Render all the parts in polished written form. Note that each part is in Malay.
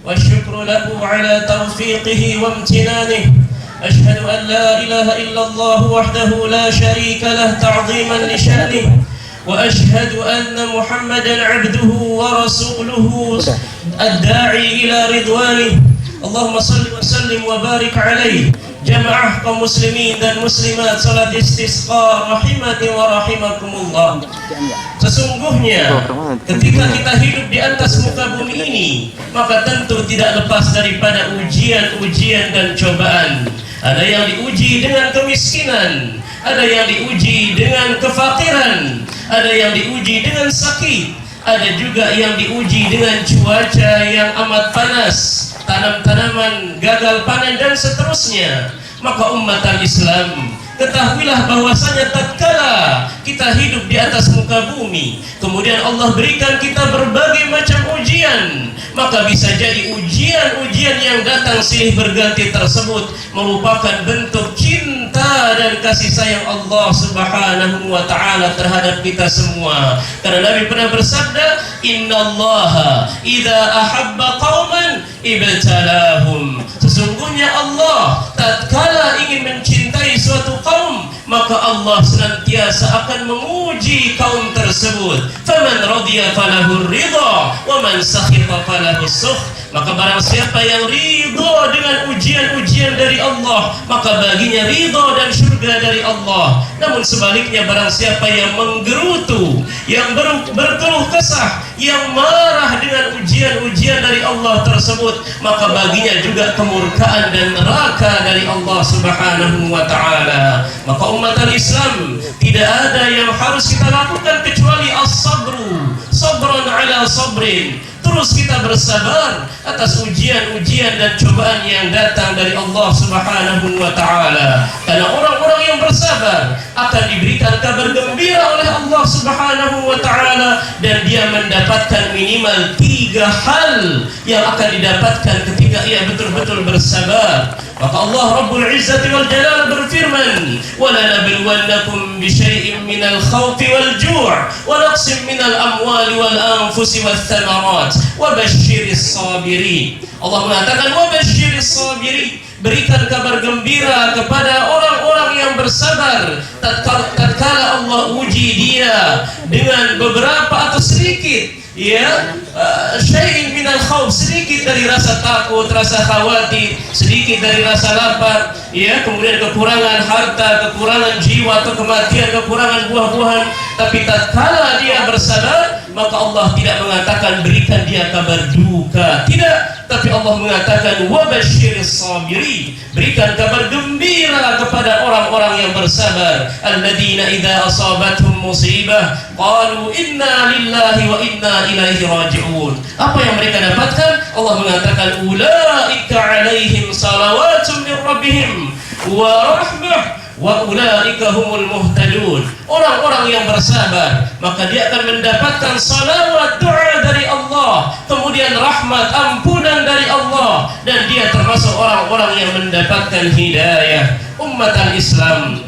والشكر له على توفيقه وامتنانه. أشهد أن لا إله إلا الله وحده لا شريك له تعظيما لشأنه، وأشهد أن محمدا عبده ورسوله الداعي إلى رضوانه. اللهم صل وسلم وبارك عليه. Jamaah kaum muslimin dan muslimat, salat istisqa rahimati wa rahimakumullah. Sesungguhnya ketika kita hidup di atas muka bumi ini, maka tentu tidak lepas daripada ujian-ujian dan cobaan. Ada yang diuji dengan kemiskinan, ada yang diuji dengan kefakiran, ada yang diuji dengan sakit, ada juga yang diuji dengan cuaca yang amat panas, tanam-tanaman gagal panen dan seterusnya. Maka umat Islam, ketahuilah bahwasanya tatkala kita hidup di atas muka bumi, kemudian Allah berikan kita berbagai macam ujian, maka bisa jadi ujian-ujian yang datang silih berganti tersebut merupakan bentuk cinta dan kasih sayang Allah Subhanahu wa ta'ala terhadap kita semua. Karena Nabi pernah bersabda, innallaha idza ahabba qauman ibtalahum. Sesungguhnya Allah tatkala ingin mencintai suatu kaum, maka Allah senantiasa akan menguji kaum tersebut. Faman radiya falahu ridha wa man sakhita falahu sukh. Maka barang siapa yang ridha dengan ujian-ujian dari Allah, maka baginya ridha dan surga dari Allah. Namun sebaliknya, barang siapa yang menggerutu, yang berkeluh kesah, yang marah dengan ujian-ujian dari Allah tersebut, maka baginya juga kemurkaan dan neraka dari Allah Subhanahu wa ta'ala. Maka umat Islam, tidak ada yang harus kita lakukan kecuali as-sabru, sabran ala sabrin. Terus kita bersabar atas ujian-ujian dan cobaan yang datang dari Allah Subhanahu wa ta'ala. Karena orang-orang yang bersabar akan diberikan kabar gembira oleh Allah Subhanahu wa ta'ala, dan dia mendapatkan minimal 3 hal yang akan didapatkan ketika ia betul-betul bersabar. Maka Allah Rabbul Izzati wal Jalal berfirman, وَلَنَبْلُوَنَّكُمْ بِشَيْءٍ مِنَ الْخَوْفِ وَالْجُوعِ وَنَقْصٍ مِنَ الْأَمْوَالِ وَالْأَنْفُسِ وَالثَّمَرَاتِ وَبَشِّرِ الصَّابِرِينَ. Allah mengatakan وَبَشِّرِ الصَّابِرِينَ, berikan kabar gembira kepada orang-orang yang bersabar tatkala Allah uji dia dengan beberapa atau sedikit syai'in minal khauf, sedikit dari rasa takut, rasa khawatir, sedikit dari rasa lapar, kemudian kekurangan harta, kekurangan jiwa atau kematian, kekurangan buah-buahan. Tapi tatkala dia bersabar, maka Allah tidak mengatakan berikan dia kabar duka, tidak, tapi Allah mengatakan wabasyiris sabirin, berikan kabar gembira kepada orang-orang yang bersabar. Alladzina idza asabathum musibah qalu inna lillahi wa inna ilaihi raji'un. Apa yang mereka dapatkan? Allah mengatakan ulaika alaihim salawatun min rabbihim wa rahmah wa ulaika humul muhtadun. Orang-orang yang bersabar, maka dia akan mendapatkan salawat, doa dari Allah, kemudian rahmat, ampunan dari Allah, dan dia termasuk orang-orang yang mendapatkan hidayah. Umat Islam,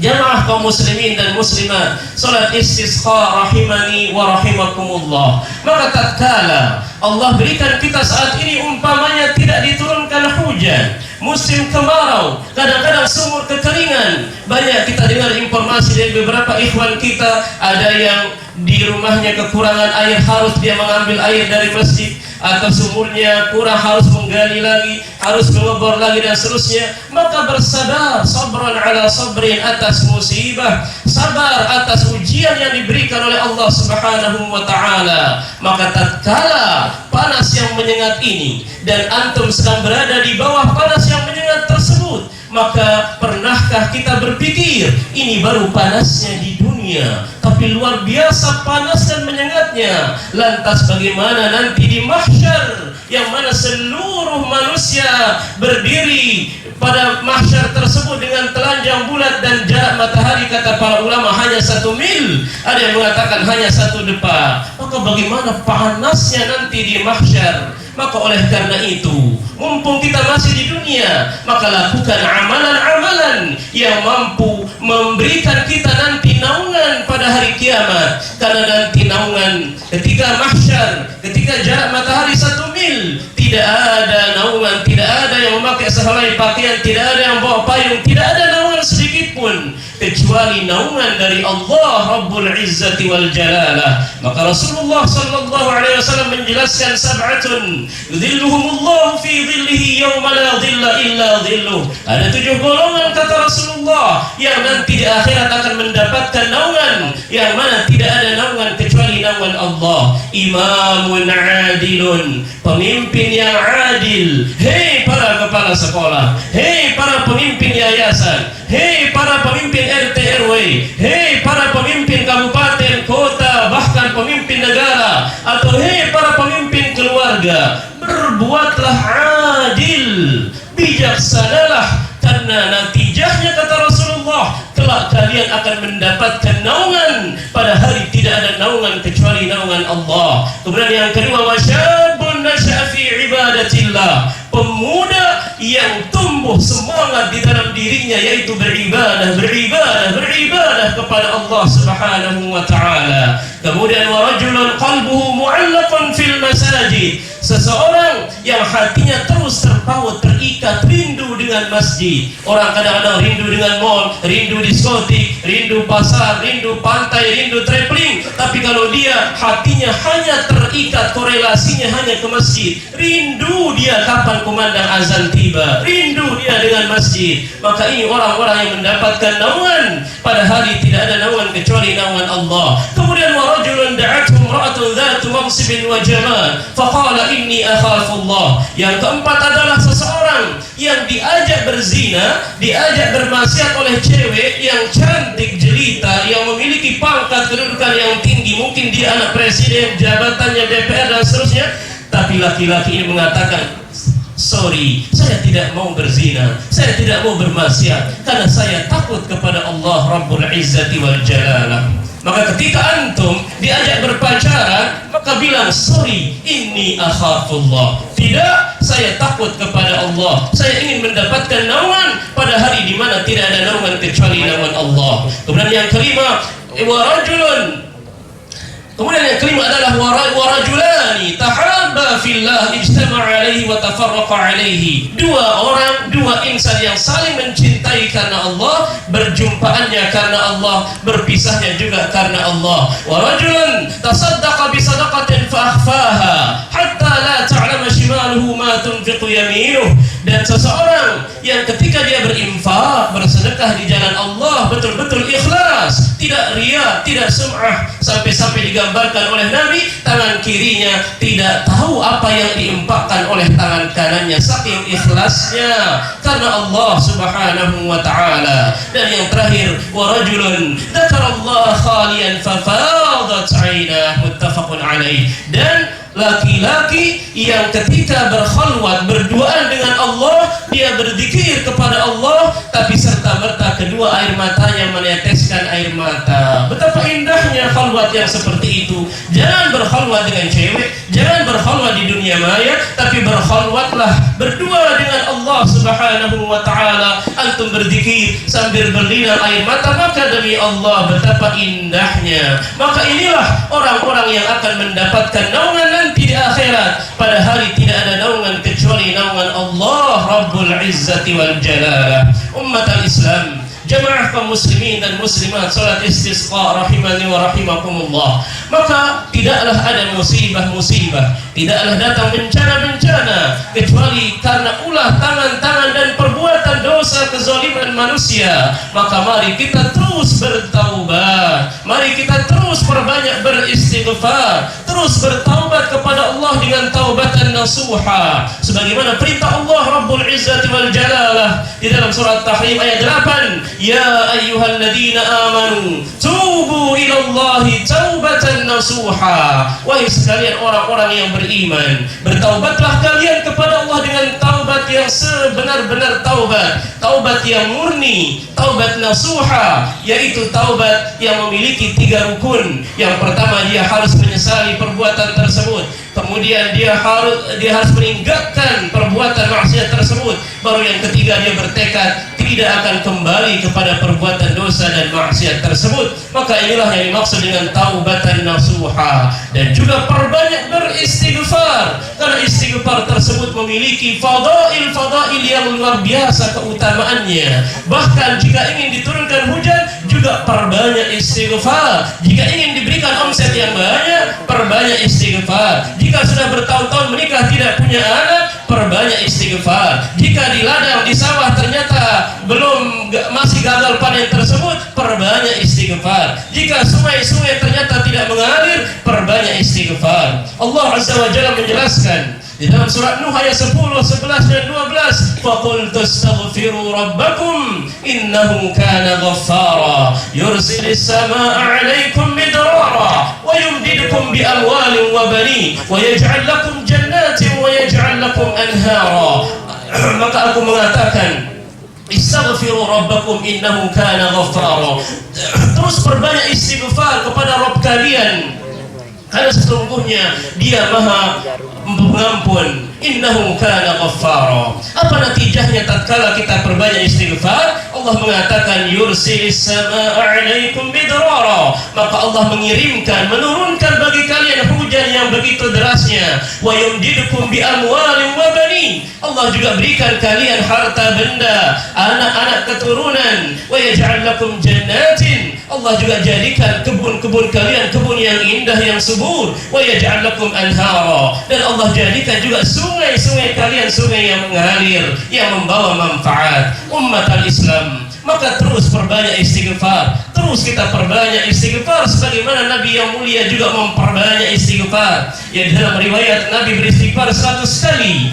jamaah kaum muslimin dan muslimat, salat istisqa rahimani wa rahimakumullah. Maka tatkala Allah berikan kita saat ini umpamanya tidak diturunkan hujan, musim kemarau, kadang-kadang sumur kekeringan. Banyak kita dengar informasi dari beberapa ikhwan kita, ada yang di rumahnya kekurangan air, harus dia mengambil air dari masjid, atau sumurnya kurang, harus menggali lagi, harus mengebor lagi, dan seterusnya. Maka bersabar, sabran ala sabrin, atas musibah, sabar atas ujian yang diberikan oleh Allah Subhanahu wa ta'ala. Maka tatkala panas yang menyengat ini, dan antum sedang berada di bawah panas yang menyengat tersebut, maka pernahkah kita berpikir ini baru panasnya di dunia, tapi luar biasa panas dan menyengatnya. Lantas bagaimana nanti di mahsyar, yang mana seluruh manusia berdiri pada mahsyar tersebut dengan telanjang bulat, dan jarak matahari kata para ulama hanya 1 mil, ada yang mengatakan hanya 1 depa. Maka bagaimana panasnya nanti di mahsyar? Maka oleh karena itu, mumpung kita masih di dunia, maka lakukan amalan-amalan yang mampu memberikan kita nanti naungan pada hari kiamat. Karena nanti naungan ketika mahsyar, ketika jarak matahari 1 mil, tidak tidak ada naungan, tidak ada yang memakai sehelai pakaian, tidak ada yang bawa payung, tidak ada naungan sedikit pun kecuali naungan dari Allah Rabbul Izzati wal Jalalah. Maka Rasulullah sallallahu alaihi wasallam menjelaskan sab'atun yudhilluhumullahu fi dhillihi yawma la dhilla illa dhilluh. Ada 7 golongan kata Rasulullah yang nanti di akhirat akan mendapatkan naungan yang mana tidak ada naungan kecuali naungan Allah. Imamun adilun, pemimpin yang adil. Hei para kepala sekolah, hei para pemimpin yayasan, hei para pemimpin RT RW, hei para pemimpin kabupaten, kota, bahkan pemimpin negara, atau hei para pemimpin keluarga, berbuatlah adil, bijaksanalah, karena natijahnya kata Rasulullah kelak kalian akan mendapatkan naungan pada hari tidak ada naungan kecuali naungan Allah. Kemudian yang kedua, wasyabun nasya'a fi ibadatillah, pemuda yang tumbuh semangat di dalam dirinya yaitu beribadah kepada Allah Subhanahu wa taala. Kemudian warajulun qalbuhu mu'allaqun fil masajid, seseorang yang hatinya terus terpaut, terikat, rindu dengan masjid. Orang kadang-kadang rindu dengan mall, rindu diskotik, rindu pasar, rindu pantai, rindu traveling, tapi kalau dia hatinya hanya terikat, korelasinya hanya ke masjid, rindu dia kapan kumandang azan tiba, rindu dia dengan masjid, maka ini orang-orang yang mendapatkan naungan pada hari tidak ada naungan kecuali naungan Allah. Kemudian warajulun da'athu imra'atun dhatu mansibin wa jamal faqala inni akhafullah. Yang keempat adalah seseorang yang diajak berzina, diajak bermaksiat oleh cewek yang cantik jelita, yang memiliki pangkat kedudukan yang tinggi, mungkin dia anak presiden, jabatannya DPR dan seterusnya, tapi laki-laki ini mengatakan, sorry, saya tidak mau berzina, saya tidak mau bermaksiat, karena saya takut kepada Allah Rabbul Izzati wal Jalalah. Maka ketika antum diajak berpacaran, maka bilang, sorry, inni akhafullah. Tidak, saya takut kepada Allah. Saya ingin mendapatkan naungan pada hari di mana tidak ada naungan kecuali naungan Allah. Kemudian yang kelima, warajulun. Kemudian yang kelima adalah warajulani tahabba fillah ijtama'a alaihi wa tafarraqa alaihi. Dua orang, dua insan yang saling mencintai karena Allah, berjumpaannya karena Allah, berpisahnya juga karena Allah. Warajulun tasaddaqa bi sadaqatin fa akhfaha hatta la ta'lama shimaluhu ma tunfiqu yaminuh. Dan seseorang yang ketika dia berinfak, bersedekah di jalan Allah betul-betul ikhlas, tidak riya, tidak sum'ah, sampai-sampai digambarkan oleh Nabi tangan kirinya tidak tahu apa yang diinfakkan oleh tangan kanannya, saking ikhlasnya karena Allah Subhanahu wa taala. Dan yang terakhir, warajulun dzakarallaha khalian fafadat 'ainah, muttafaqun alaih. Dan laki-laki yang ketika berkhalwat berduaan dengan Allah, dia berzikir kepada Allah, tapi serta-merta kedua air matanya meneteskan air mata. Betapa indahnya khalwat yang seperti itu. Jangan berkhalwat dengan cewek, jangan berkhalwat di dunia maya, tapi berkhalwatlah berdua dengan Allah Subhanahu wa taala. Antum berzikir sambil berlinang air mata, maka demi Allah betapa indahnya. Maka inilah orang-orang yang akan mendapatkan naungan nanti di akhirat. Pada hari tidak ada naungan kecuali naungan Allah Rabbul Izzati wal Jalalah. Umat al-Islam, jamaah kaum muslimin dan muslimat, salat istisqa rahimani wa rahimakumullah. Maka tidaklah ada musibah-musibah, tidaklah datang bencana-bencana kecuali karena ulah tangan-tangan dan perbuatan dosa kezaliman manusia. Maka mari kita terus bertaubat, mari kita terus perbanyak beristighfar, terus bertaubat kepada Allah dengan taubatan nasuha, sebagaimana perintah Allah Rabbul Izzati wal Jalalah di dalam surat Tahrim ayat 8, ya ayyuhalladzina amanu tubu ilallahi taubatan nasuha. Wahai sekalian orang-orang yang beriman, bertaubatlah kalian kepada Allah dengan taubat yang sebenar-benar taubat, taubat yang murni, taubat nasuha, yaitu taubat yang memiliki 3 rukun. Yang pertama, dia harus menyesali perbuatan tersebut. Kemudian dia harus meninggalkan perbuatan maksiat tersebut. tersebut. Baru yang ketiga dia bertekad tidak akan kembali kepada perbuatan dosa dan maksiat tersebut. Maka inilah yang dimaksud dengan taubatan nasuha. Dan juga perbanyak beristighfar, karena istighfar tersebut memiliki fadail yang luar biasa keutamaannya. Bahkan jika ingin diturunkan hujan juga perbanyak istighfar. Jika ingin diberikan omset yang banyak, perbanyak istighfar. Jika sudah bertahun-tahun menikah tidak punya anak, perbanyak istighfar. Jika di ladang, di sawah ternyata masih gagal panen tersebut, perbanyak istighfar. Jika sungai-sungai ternyata tidak mengalir, perbanyak istighfar. Allah Azza wa Jalla menjelaskan di dalam surat Nuh ayat 10, 11 dan 12, faqul tastaghfiru rabbakum innahu kana ghaffara yursilis samaa'a 'alaikum midrara wa yumdidukum bi amwalin wa banin wa yaj'al lakum jannatin wa yaj'al lakum anhara. Maka aku mengatakan, istaghfiru rabbakum innahu kana ghaffara. Terus perbanyak istighfar kepada Rabb kalian, karena sesungguhnya Dia Maha Pengampun. Innahu kana ghaffara. Apa natijahnya tatkala kita perbanyak istighfar? Allah mengatakan yursilis samaa'a 'alaikum bidrara. Maka Allah menurunkan bagi kalian hujan yang begitu derasnya. Wa yumdidukum bi amwalin wa banin. Allah juga berikan kalian harta benda, anak-anak keturunan. Wa yaj'al lakum jannatin. Allah juga jadikan kebun-kebun kalian kebun yang indah, yang subur. Wa yaj'al lakum anhara. Dan Allah jadikan juga sungai-sungai kalian sungai yang mengalir, yang membawa manfaat. Umat al-Islam, maka terus perbanyak istighfar. Terus kita perbanyak istighfar sebagaimana Nabi yang mulia juga memperbanyak istighfar. Ya, dalam riwayat Nabi beristighfar 100 kali,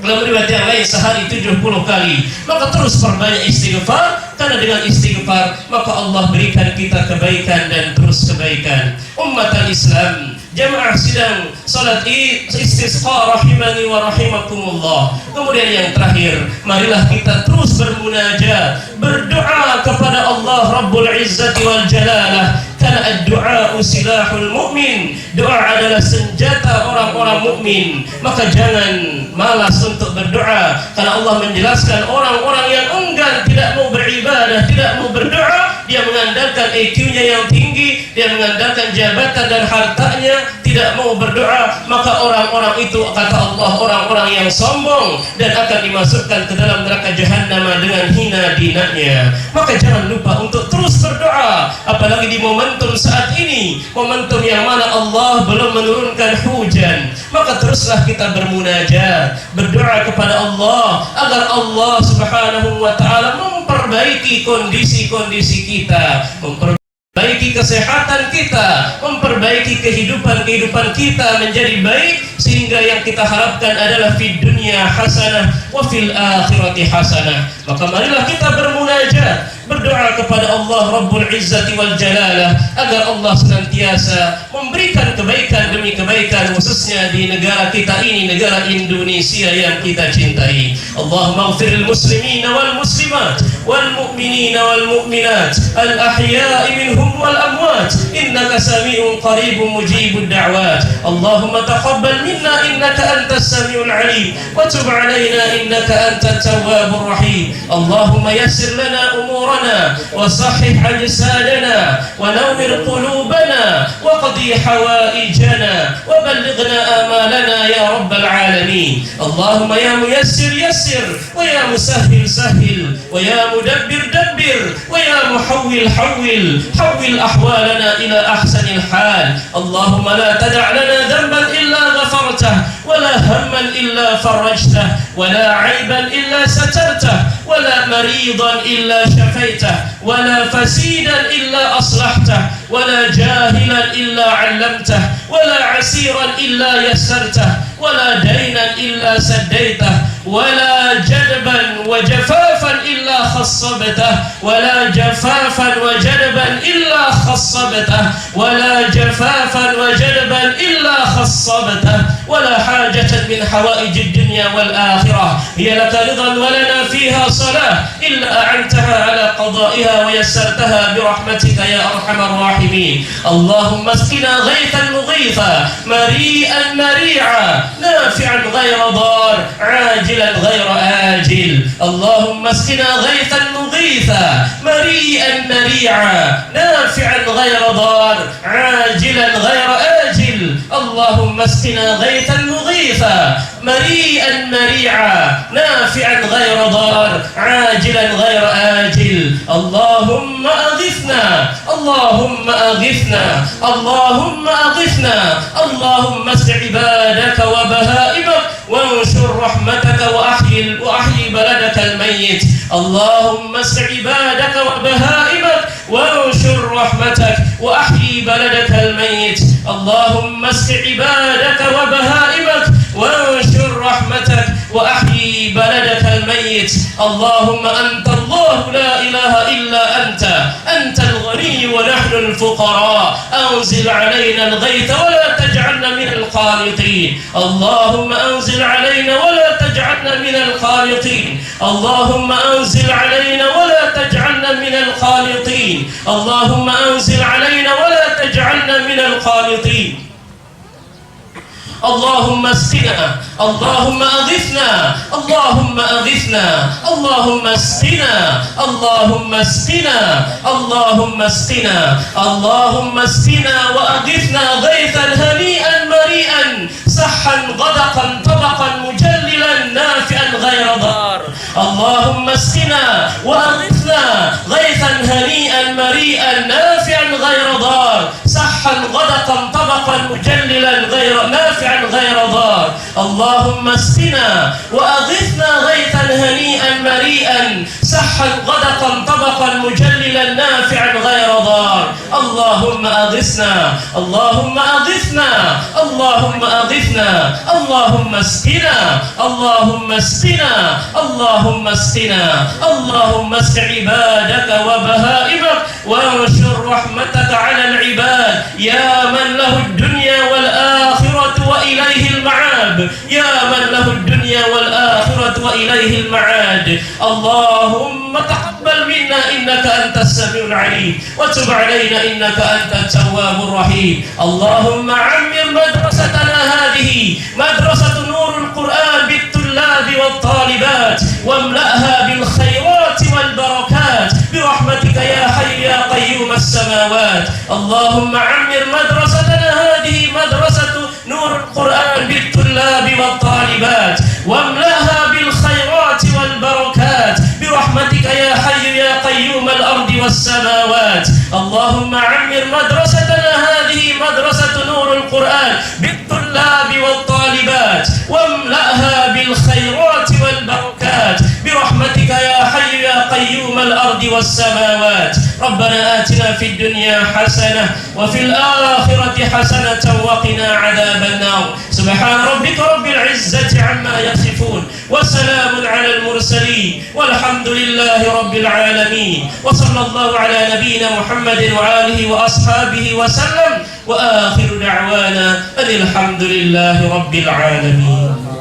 dalam riwayat yang lain sehari 70 kali. Maka terus perbanyak istighfar, karena dengan istighfar maka Allah berikan kita kebaikan dan terus kebaikan. Umat al-Islam, jamaah sidang salat istisqa rahimani wa rahimakumullah. Kemudian yang terakhir, marilah kita terus bermunajat, berdoa kepada Allah Rabbul Izzati wal Jalalah. Karena ad-du'a silahul mu'min. Doa adalah senjata orang-orang mukmin. Maka jangan malas untuk berdoa, karena Allah menjelaskan orang-orang yang enggan, tidak mau beribadah, tidak mau berdoa, dia mengandalkan IQ-nya yang tinggi, dia mengandalkan jabatan dan hartanya, tidak mau berdoa, maka orang-orang itu, kata Allah, orang-orang yang sombong dan akan dimasukkan ke dalam neraka Jahannam dengan hina dinanya. Maka jangan lupa untuk terus berdoa, apalagi di momentum saat ini, momentum yang mana Allah belum menurunkan hujan. Maka teruslah kita bermunajat, berdoa kepada Allah agar Allah Subhanahu wa taala memperbaiki kondisi-kondisi kita, memperbaiki kesehatan kita, memperbaiki kehidupan kita menjadi baik, sehingga yang kita harapkan adalah fid dunya hasanah wa fil akhirati hasanah. Maka marilah kita bermunajat, berdoa kepada Allah Rabbul Izzati wal Jalalah agar Allah senantiasa memberikan kebaikan demi kebaikan, khususnya di negara kita ini, negara Indonesia yang kita cintai. Allahumma ighfiril muslimina wal muslimat wal mu'minina wal mu'minat al ahya'i minhum wal amwat innaka sami'un qaribun mujibud da'wat. Allahumma taqabbal minna innaka antas sami'ul 'alim wa tub 'alaina innaka antat tawwabur rahim. Allahumma yassir lana umurana wa sahhih ajsadana wa nawwir qulubana wa qdi hawaijana wa ballighna amalana ya rabbal alamin. Allahumma ya muyassir yassir wa ya musahhil sahhil wa ya mudabbir dabbir wa ya muhawwil hawwil ahwalana ila ahsanil hal. Allahumma la tada' lana dhanban illa ghafartah wa la hamman illa farajtah wa la 'aiban illa satartah wa la maridan illa shafaitah wa la fasidan illa aslahtah wa la jahilan illa 'allamtah wa la 'asiran illa yassartah wa la daynan illa saddaitah wa la jadban wa jafafan illa khassabtah wa la jafafan wa jadban illa khassabtah wa la jafafan wa jadban illa khassabtah wa la hajatan min hawaijid dunya wal akhirah hiya laka ridan wa lana fiha salah illa a'antaha ala qada'iha wa yassartaha bi rahmatika ya arhamar rahimin. Allahumma asqina ghaythan mughitha mari'an mari'a nafi'an ghayra dar ajilan ghayra ajil آجل اللهم اسقنا غيثا مغيثا مريئا مريعا نافعا غير ضار عاجلا غير آجل اللهم اسقنا غيثا مغيثا مريئا مريعا نافعا غير ضار عاجلا غير آجل اللهم أغثنا اللهم أغثنا اللهم أغثنا اللهم اسق عبادك وبهائمك وانشر رحمتك وأحيي بلدك الميت اللهم اسق عبادك وبهائمك وانشر رحمتك وأحيي بلدك الميت اللهم اسق عبادك وبهائمك وانشر رحمتك وأحيي بلدك الميت اللهم أنت الله لا إله إلا أنت الغني ونحن الفقراء أنزل علينا الغيث ولا تجعلنا من القانطين اللهم أنزل علينا ولا تجعلنا من القانطين اللهم أنزل علينا ولا تجعلنا من القانطين اللهم أنزل علينا ولا تجعلنا من القانطين اللهم اسقنا اللهم أغثنا اللهم أغثنا اللهم اسقنا اللهم اسقنا اللهم اسقنا اللهم اسقنا وأغثنا غيثا هنيئا مريئا صحا غدقا طبقا مجللا نافعا غير ضار اللهم اسقنا وأغثنا غيثا هنيئا مريئا نافعا غير ضار صحا غدقا طبقا مجللا غير نافعا غير ضار اللهم اسقنا وأغثنا غيثا هنيئا مريئا صحا غدقا طبقا مجللا نافعا غير ضار اللهم أغثنا اللهم أغثنا اللهم أغثنا اللهم اسقنا اللهم اسقنا اللهم اسقنا اللهم اسق عبادك وبهائمك وانشر رحمتك على العباد يا من له الدنيا والآخرة وإليه المعاد يا من له الدنيا والآخرة وإليه المعاد اللهم تقبل منا إنك أنت السميع العليم وتب علينا إنك أنت التواب الرحيم اللهم عمر مدرستنا هذه مدرسة نور القرآن بالطلاب والطالبات واملأها بالخيرات والبركات برحمتك يا حي يا قيوم السماوات اللهم عمر مدرستنا هذه مدرسة نور القرآن بالطلاب والطالبات واملأها بالخيرات والبركات برحمتك يا حي يا قيوم الأرض والسماوات اللهم عمر مدرستنا هذه مدرسة نور القرآن بالطلاب والطالبات واملأها بالخيرات والبركات برحمتك يا حي يا قيوم الأرض والسماوات ربنا آتنا في الدنيا حسنة وفي الآخرة حسنة وقنا عذاب النار سبحان ربك رب العزة عما يصفون وسلام على المرسلين والحمد لله رب العالمين وصلى الله على نبينا محمد وآله وأصحابه وسلم وآخر دعوانا أن الحمد لله رب العالمين.